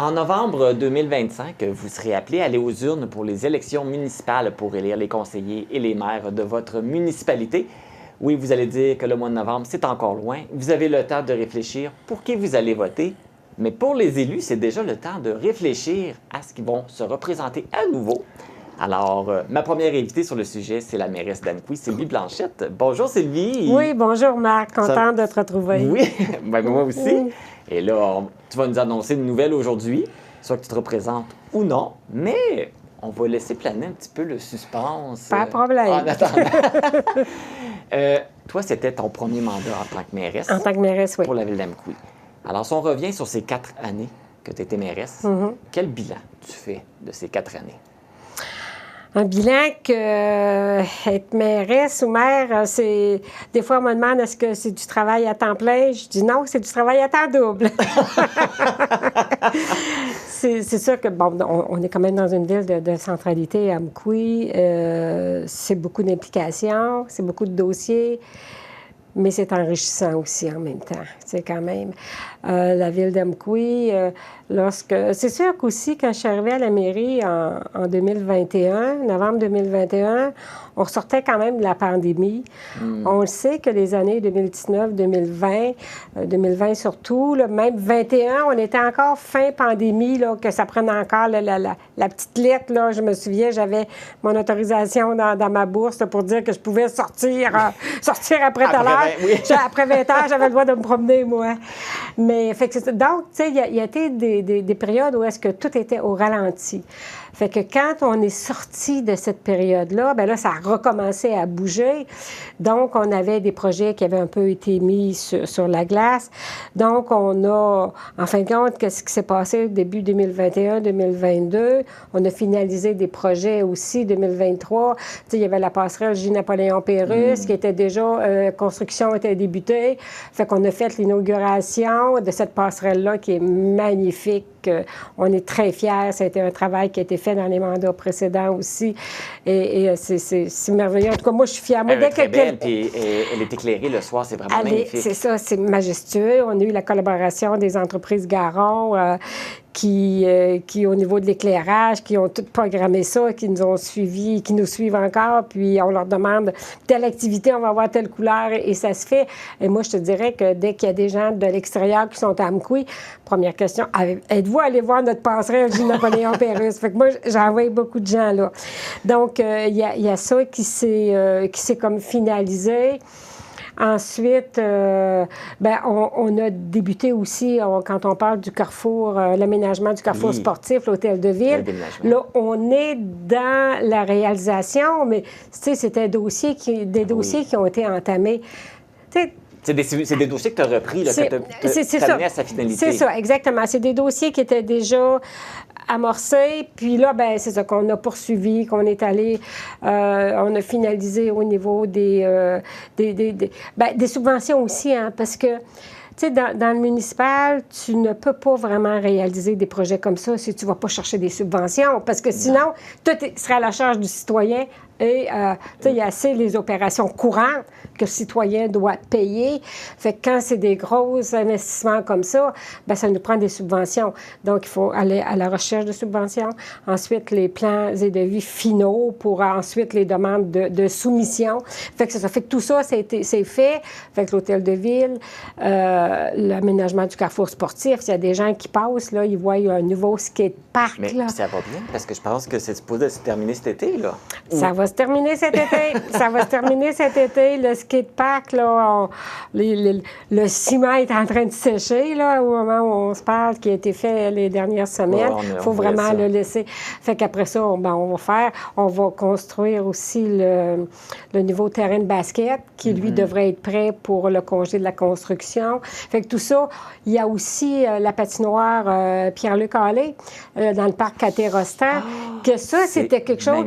En novembre 2025, vous serez appelé à aller aux urnes pour les élections municipales pour élire les conseillers et les maires de votre municipalité. Oui, vous allez dire que le mois de novembre, c'est encore loin. Vous avez le temps de réfléchir pour qui vous allez voter. Mais pour les élus, c'est déjà le temps de réfléchir à ce qu'ils vont se représenter à nouveau. Alors, ma première invitée sur le sujet, c'est la mairesse d'Amqui, Sylvie Blanchette. Bonjour Sylvie! Oui, bonjour Marc, contente de te retrouver. Oui, ben, moi aussi. Et là, tu vas nous annoncer une nouvelle aujourd'hui, soit que tu te représentes ou non, mais on va laisser planer un petit peu le suspense. Pas de problème. En attendant. Toi, c'était ton premier mandat en tant que mairesse. En tant que mairesse, oui. Pour la ville d'Amqui. Alors, si on revient sur ces 4 années que tu étais mairesse, quel bilan tu fais de ces 4 années? Un bilan que être mairesse ou maire, c'est... Des fois, on me demande est-ce que c'est du travail à temps plein? Je dis non, c'est du travail à temps double. C'est sûr que, bon, on est quand même dans une ville de centralité à Amqui. C'est beaucoup d'implications, c'est beaucoup de dossiers. Mais c'est enrichissant aussi en même temps. C'est quand même la ville d'Amqui, c'est sûr qu'aussi, quand je suis arrivée à la mairie en 2021, novembre 2021, on ressortait quand même de la pandémie. On le sait que les années 2019, 2020, 2020 surtout, là, même 2021, on était encore fin pandémie, là, que ça prenait encore la petite lettre. Là, je me souviens, j'avais mon autorisation dans ma bourse là, pour dire que je pouvais sortir après tout à l'heure. Oui. Après 20 heures, j'avais le droit de me promener, moi. Mais, fait que donc, tu sais, il y a été des périodes où est-ce que tout était au ralenti. Fait que quand on est sorti de cette période-là, bien là, ça a recommencé à bouger. Donc, on avait des projets qui avaient un peu été mis sur la glace. Donc, on a, en fin de compte, qu'est-ce qui s'est passé début 2021-2022? On a finalisé des projets aussi 2023. Tu sais, il y avait la passerelle J-Napoléon-Pérusse qui était déjà, construction était débutée. Fait qu'on a fait l'inauguration de cette passerelle-là qui est magnifique. On est très fiers. Ça a été un travail qui a été fait dans les mandats précédents aussi. Et c'est merveilleux. En tout cas, moi, je suis fière. Moi, Elle est très belle, puis elle est éclairée le soir. C'est vraiment magnifique. C'est ça, c'est majestueux. On a eu la collaboration des entreprises Garon qui, au niveau de l'éclairage, qui ont tout programmé ça, qui nous ont suivis, qui nous suivent encore, puis on leur demande telle activité, on va avoir telle couleur, et ça se fait. Et moi, je te dirais que dès qu'il y a des gens de l'extérieur qui sont à Amqui, première question, êtes-vous allé voir notre passerelle J-Napoléon-Pérusse? Fait que moi, j'envoie beaucoup de gens là. Donc, il y a ça qui s'est comme finalisé. Ensuite, on a débuté aussi, quand on parle du carrefour, l'aménagement du carrefour sportif, l'hôtel de ville. Là, on est dans la réalisation, mais tu sais, c'était des dossiers qui ont été entamés. C'est des dossiers que tu as repris, là, que tu as amené à sa finalité. C'est ça, exactement. C'est des dossiers qui étaient déjà amorcés. Puis là, ben c'est ça qu'on a poursuivi, qu'on est allé, on a finalisé au niveau des subventions aussi, hein, parce que tu sais, dans le municipal, tu ne peux pas vraiment réaliser des projets comme ça si tu ne vas pas chercher des subventions, parce que sinon, tout serait à la charge du citoyen. Et, tu sais, il y a assez les opérations courantes que le citoyen doit payer. Fait que quand c'est des gros investissements comme ça, bien, ça nous prend des subventions. Donc, il faut aller à la recherche de subventions. Ensuite, les plans et devis finaux pour ensuite les demandes de soumission. Fait que ça fait que tout ça, c'est fait. Fait que l'hôtel de ville, l'aménagement du carrefour sportif, s'il y a des gens qui passent, là, ils voient un nouveau skatepark. Mais là. Ça va bien, parce que je pense que c'est supposé se terminer cet été, là. Ça va se terminer cet été. Ça va se terminer cet été. Le skatepark, là, le ciment est en train de sécher, là, au moment où on se parle, qui a été fait les dernières semaines. Il faut vraiment le laisser. Fait qu'après ça, on va construire aussi le nouveau terrain de basket, qui, lui, devrait être prêt pour le congé de la construction. Fait que tout ça, il y a aussi la patinoire Pierre-Luc Allé, dans le parc Caté-Rostan, que ça, c'était quelque chose...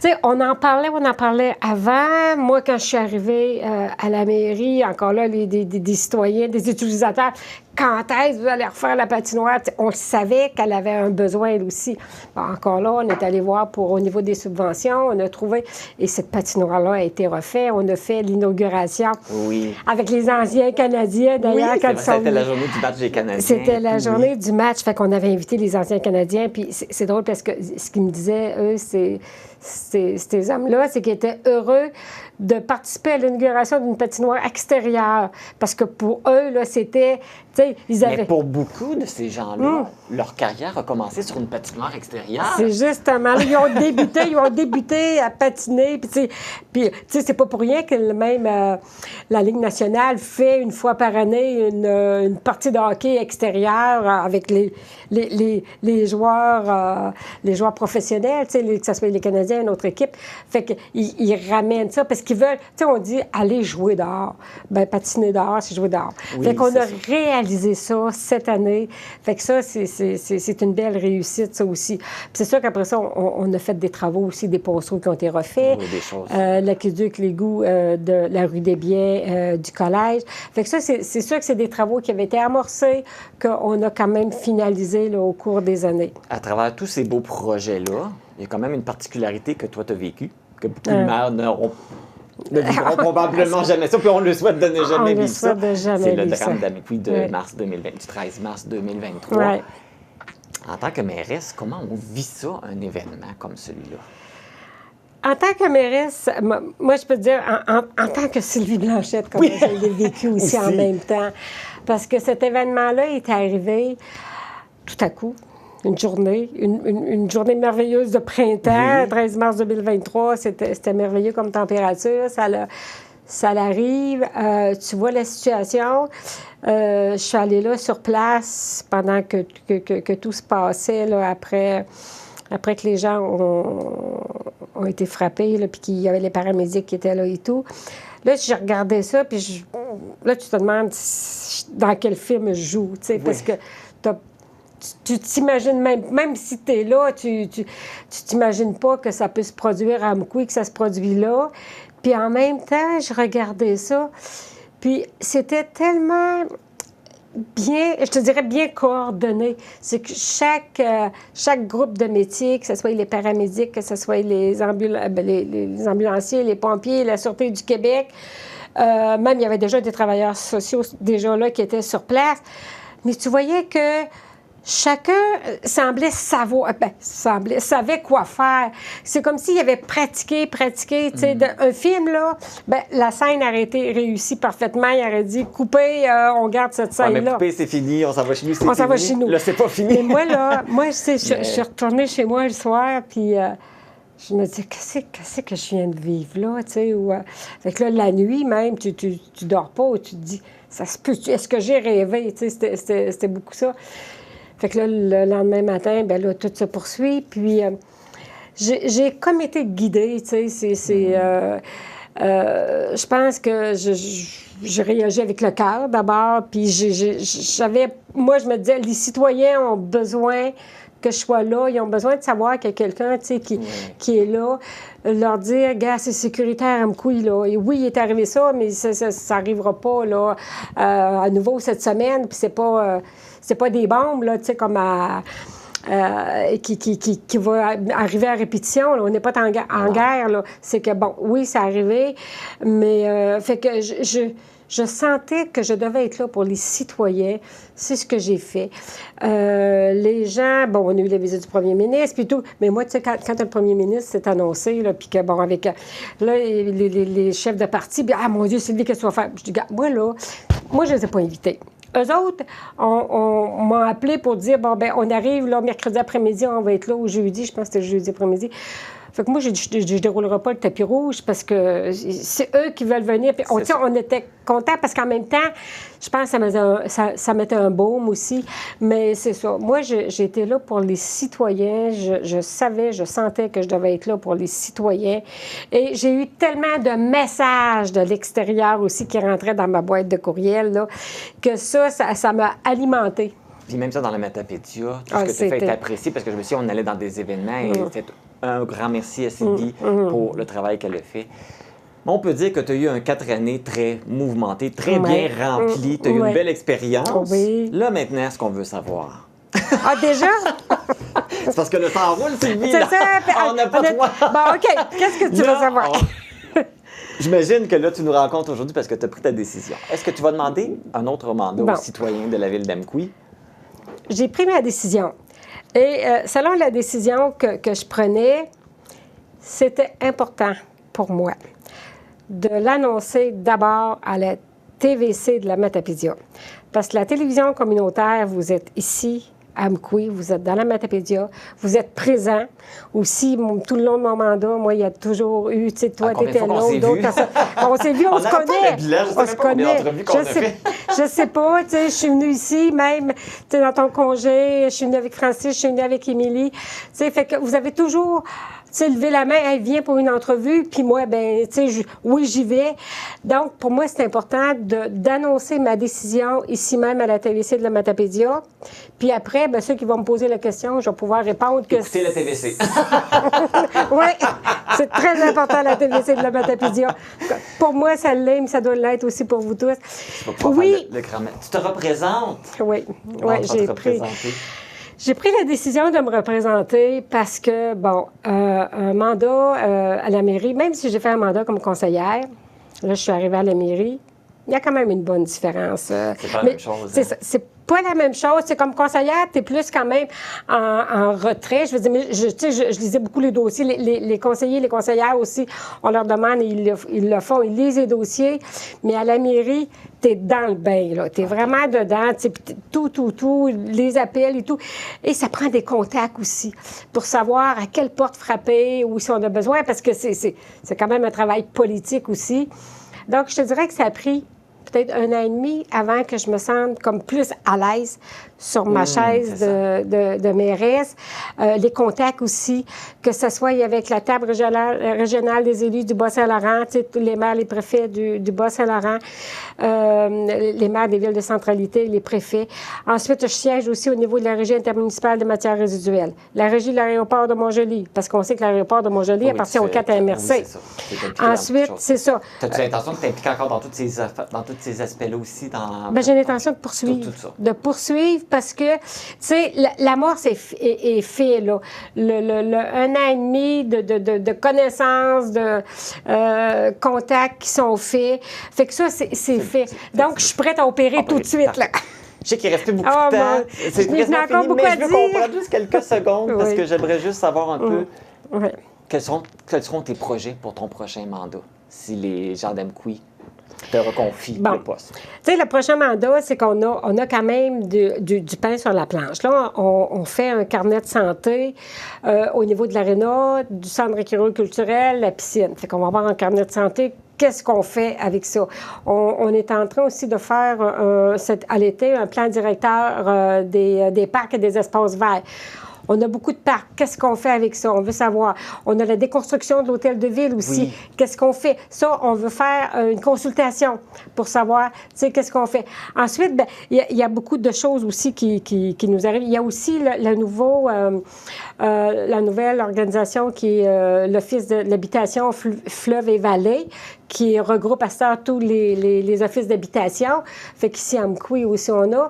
Tu sais, on en parlait avant. Moi, quand je suis arrivée à la mairie, encore là, des citoyens, des utilisateurs, quand est-ce que vous allez refaire la patinoire? T'sais, on savait qu'elle avait un besoin, elle aussi. Bon, encore là, on est allé voir au niveau des subventions, on a trouvé, et cette patinoire-là a été refaite. On a fait l'inauguration avec les anciens Canadiens, d'ailleurs. Oui, c'était la journée du match des Canadiens. C'était la journée du match, fait qu'on avait invité les anciens Canadiens, puis c'est drôle parce que ce qu'ils me disaient, eux, ces hommes-là, c'est qu'ils étaient heureux de participer à l'inauguration d'une patinoire extérieure. Parce que pour eux, là, c'était... Ils avaient... Mais pour beaucoup de ces gens-là, leur carrière a commencé sur une patinoire extérieure. C'est justement... Là, ils ont débuté à patiner. Puis c'est pas pour rien que même la Ligue nationale fait une fois par année une partie de hockey extérieure avec les joueurs professionnels, que ce soit les Canadiens, une autre équipe. Fait qu'ils ramènent ça parce qu'ils veulent... Tu sais, on dit aller jouer dehors. Bien, patiner dehors, c'est jouer dehors. Oui, fait qu'on a réalisé ça cette année. Fait que ça, c'est une belle réussite, ça aussi. Puis c'est sûr qu'après ça, on a fait des travaux aussi, des ponceaux qui ont été refaits. Oui, des choses. L'aqueduc, l'égout de la rue des Biens, du collège. Fait que ça, c'est sûr que c'est des travaux qui avaient été amorcés, qu'on a quand même finalisés là, au cours des années. À travers tous ces beaux projets-là, il y a quand même une particularité que toi, tu as vécue, que beaucoup de maires ne vivront probablement jamais ça, puis on le souhaite de ne jamais vivre ça. C'est le drame d'Amicoud de mars 2020, du 13 mars 2023. Ouais. En tant que mairesse, comment on vit ça, un événement comme celui-là? En tant que mairesse, moi, je peux te dire, en tant que Sylvie Blanchette, comment je l'ai vécu aussi en même temps. Parce que cet événement-là est arrivé tout à coup. Une journée merveilleuse de printemps, 13 mars 2023, c'était merveilleux comme température, ça l'arrive, tu vois la situation, je suis allée là sur place pendant que tout se passait, là, après que les gens ont été frappés, là, puis qu'il y avait les paramédics qui étaient là et tout. Là, j'ai regardé ça, puis là, tu te demandes dans quel film je joue, tu sais, parce que tu t'imagines, même si tu es là, tu t'imagines pas que ça peut se produire à Amkoui, que ça se produit là. Puis en même temps, je regardais ça, puis c'était tellement bien, je te dirais bien coordonné. C'est que chaque groupe de métiers, que ce soit les paramédics, que ce soit les ambulanciers, les pompiers, la Sûreté du Québec, même il y avait déjà des travailleurs sociaux déjà là qui étaient sur place, mais tu voyais que chacun semblait savoir, savait quoi faire. C'est comme s'il avait pratiqué, tu sais, un film, là, la scène aurait été réussie parfaitement. Il aurait dit, coupez, on garde cette scène-là. Mais coupez, c'est fini, on s'en va chez nous, c'est fini. On s'en va chez nous. Là, c'est pas fini. Mais moi, là, je suis retournée chez moi le soir, puis je me dis, qu'est-ce que je viens de vivre là, tu sais, fait que là, la nuit même, tu dors pas, ou tu te dis, ça se peut, est-ce que j'ai rêvé, tu sais, c'était beaucoup ça. Fait que là, le lendemain matin, bien là, tout se poursuit. Puis, j'ai comme été guidée, tu sais. Je pense que je réagis avec le cœur d'abord. Puis, moi, je me disais, les citoyens ont besoin que je sois là. Ils ont besoin de savoir qu'il y a quelqu'un, tu sais, qui est là. Leur dire, gars, c'est sécuritaire à Amkoui, là. Et oui, il est arrivé ça, mais ça n'arrivera pas, là, à nouveau cette semaine. Puis c'est pas des bombes, là, tu sais, comme qui va arriver à répétition. Là. On n'est pas en guerre, là. C'est que, bon, oui, c'est arrivé, mais fait que je sentais que je devais être là pour les citoyens. C'est ce que j'ai fait. Les gens, bon, on a eu la visite du premier ministre, puis tout, mais moi, tu sais, quand le premier ministre s'est annoncé, là, puis que, bon, avec, là, les chefs de parti, puis, ah, mon Dieu, Sylvie, qu'est-ce que tu vas faire? Je dis, gars, moi, je ne les ai pas invités. Eux autres, on m'a appelé pour dire, bon, ben on arrive, là, mercredi après-midi, on va être là, ou jeudi, je pense que c'était jeudi après-midi. Fait que moi, je ne déroulerai pas le tapis rouge parce que c'est eux qui veulent venir. Puis on était contents parce qu'en même temps, je pense que ça mettait un baume aussi. Mais c'est ça. Moi, j'étais là pour les citoyens. Je sentais que je devais être là pour les citoyens. Et j'ai eu tellement de messages de l'extérieur aussi qui rentraient dans ma boîte de courriel, là, que ça m'a alimentée. Puis même ça, dans la Matapédia, tout ce que tu fais est apprécié parce que je me suis dit, on allait dans des événements et c'est un grand merci à Sylvie pour le travail qu'elle a fait. Mais on peut dire que tu as eu un 4 années très mouvementé, très bien rempli. Tu as eu une belle expérience. Oui. Là, maintenant, ce qu'on veut savoir. Ah, déjà? C'est parce que le temps roule, Sylvie. C'est là. ça. On n'a pas de mois. Bon, OK. Qu'est-ce que tu veux savoir? J'imagine que là, tu nous rencontres aujourd'hui parce que tu as pris ta décision. Est-ce que tu vas demander un autre mandat aux citoyens de la ville d'Amqui? J'ai pris ma décision. Et selon la décision que je prenais, c'était important pour moi de l'annoncer d'abord à la TVC de la Matapédia. Parce que la télévision communautaire, vous êtes ici, à Amqui, vous êtes dans la Matapédia, vous êtes présent. Aussi, tout le long de mon mandat, moi, il y a toujours eu, tu sais, toi, tu étais là, d'autres personnes. On s'est vu, on se connaît. On se connaît. Je sais pas, tu sais, je suis venue ici, même, tu sais, dans ton congé, je suis venue avec Francis, je suis venue avec Émilie. Tu sais, fait que vous avez toujours... Tu sais, lever la main, elle vient pour une entrevue, puis moi, ben, tu sais, oui, j'y vais. Donc, pour moi, c'est important d'annoncer ma décision ici même à la TVC de la Matapédia. Puis après, ben, ceux qui vont me poser la question, je vais pouvoir répondre que... Écoutez la TVC. Oui, c'est très important, la TVC de la Matapédia. Pour moi, ça l'est, mais ça doit l'être aussi pour vous tous. Oui. Tu te représentes? Oui, j'ai pris... J'ai pris la décision de me représenter parce que, bon, un mandat à la mairie, même si j'ai fait un mandat comme conseillère, là, je suis arrivée à la mairie, il y a quand même une bonne différence. C'est pas la même chose. Hein? C'est pas la même chose. C'est comme conseillère, tu es plus quand même en retrait. Je veux dire, mais je lisais beaucoup les dossiers. Les conseillers, les conseillères aussi, on leur demande, ils le font, ils lisent les dossiers. Mais à la mairie, tu es dans le bain, tu es vraiment dedans. Tout, les appels et tout. Et ça prend des contacts aussi pour savoir à quelle porte frapper ou si on a besoin, parce que c'est quand même un travail politique aussi. Donc, je te dirais que ça a pris peut-être 1 an et demi avant que je me sente comme plus à l'aise sur ma chaise de mairesse. Les contacts aussi, que ce soit avec la table régionale des élus du Bas-Saint-Laurent, les maires, les préfets du Bas-Saint-Laurent, les maires des villes de centralité, les préfets. Ensuite, je siège aussi au niveau de la régie intermunicipale de matières résiduelles. La régie de l'aéroport de Montjoly, parce qu'on sait que l'aéroport de Montjoly appartient au 4 MRC. Oui, c'est ça. Ensuite, c'est ça. As-tu l'intention de t'impliquer encore dans tous ces aspects-là aussi? Ben, j'ai l'intention de poursuivre. Tout ça. De poursuivre parce que, tu sais, l'amorce est fait, là. Le 1 an et demi de connaissances, de contacts qui sont faits. Fait que ça, c'est fait. Donc, je suis prête à opérer tout de suite, là. Je sais qu'il reste plus beaucoup de temps. C'est presque fini, mais je veux qu'on prenne juste quelques secondes parce que j'aimerais juste savoir un peu quels seront tes projets pour ton prochain mandat, si les gens d'Amqui te reconfient le poste. Tu sais, le prochain mandat, c'est qu'on a quand même du pain sur la planche. Là, on fait un carnet de santé au niveau de l'aréna, du centre récréatif culturel, la piscine. Fait qu'on va avoir un carnet de santé. Qu'est-ce qu'on fait avec ça? On est en train aussi de faire à l'été un plan directeur des parcs et des espaces verts. On a beaucoup de parcs. Qu'est-ce qu'on fait avec ça? On veut savoir. On a la déconstruction de l'hôtel de ville aussi. Oui. Qu'est-ce qu'on fait? Ça, on veut faire une consultation pour savoir, tu sais, qu'est-ce qu'on fait. Ensuite, bien, il y a beaucoup de choses aussi qui nous arrivent. Il y a aussi la nouvelle organisation qui est l'Office de l'habitation Fleuve et Vallée, qui regroupe à ça tous les offices d'habitation. Fait qu'ici, à Amqui aussi, on a.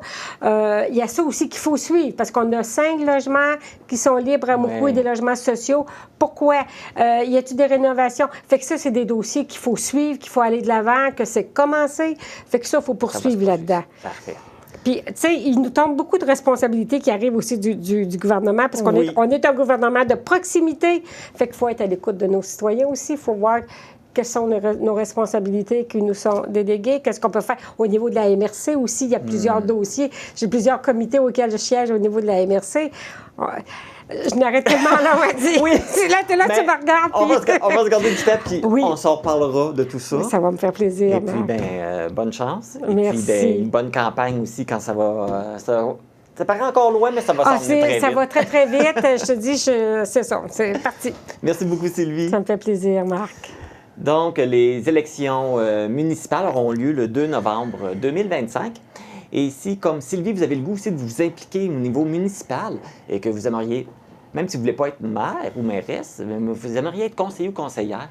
Il y a ça aussi qu'il faut suivre, parce qu'on a 5 logements qui sont libres à Amqui, des logements sociaux. Pourquoi? Y a-t-il des rénovations? Fait que ça, c'est des dossiers qu'il faut suivre, qu'il faut aller de l'avant, que c'est commencé. Fait que ça, il faut poursuivre là-dedans. Parfait. Puis, tu sais, il nous tombe beaucoup de responsabilités qui arrivent aussi du gouvernement, parce qu'on est un gouvernement de proximité. Fait qu'il faut être à l'écoute de nos citoyens aussi. Il faut voir quelles sont nos responsabilités qui nous sont déléguées, qu'est-ce qu'on peut faire au niveau de la MRC aussi. Il y a plusieurs dossiers. J'ai plusieurs comités auxquels je siège au niveau de la MRC. Je m'arrête tellement là, on va dire. Oui. Là, tu me regardes. On va se garder du temps, puis on s'en reparlera de tout ça. Ça va me faire plaisir. Et puis, bonne chance. Merci. Et puis, une bonne campagne aussi quand ça va... Ça paraît encore loin, mais ça va s'en venir très vite. Ça va très, très vite. Je te dis, c'est ça. C'est parti. Merci beaucoup, Sylvie. Ça me fait plaisir, Marc. Donc, les élections municipales auront lieu le 2 novembre 2025. Et si, comme Sylvie, vous avez le goût aussi de vous impliquer au niveau municipal et que vous aimeriez, même si vous ne voulez pas être maire ou mairesse, vous aimeriez être conseiller ou conseillère,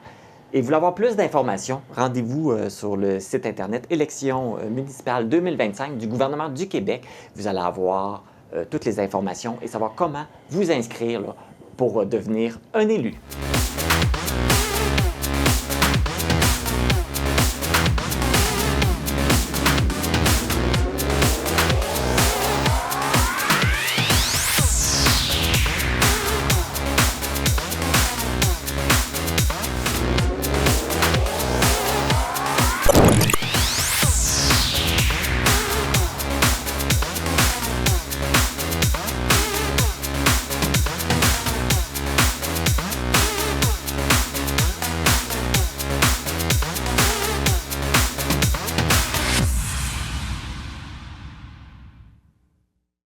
Et vous voulez avoir plus d'informations, rendez-vous sur le site Internet Élections municipales 2025 du gouvernement du Québec. Vous allez avoir toutes les informations et savoir comment vous inscrire là, pour devenir un élu.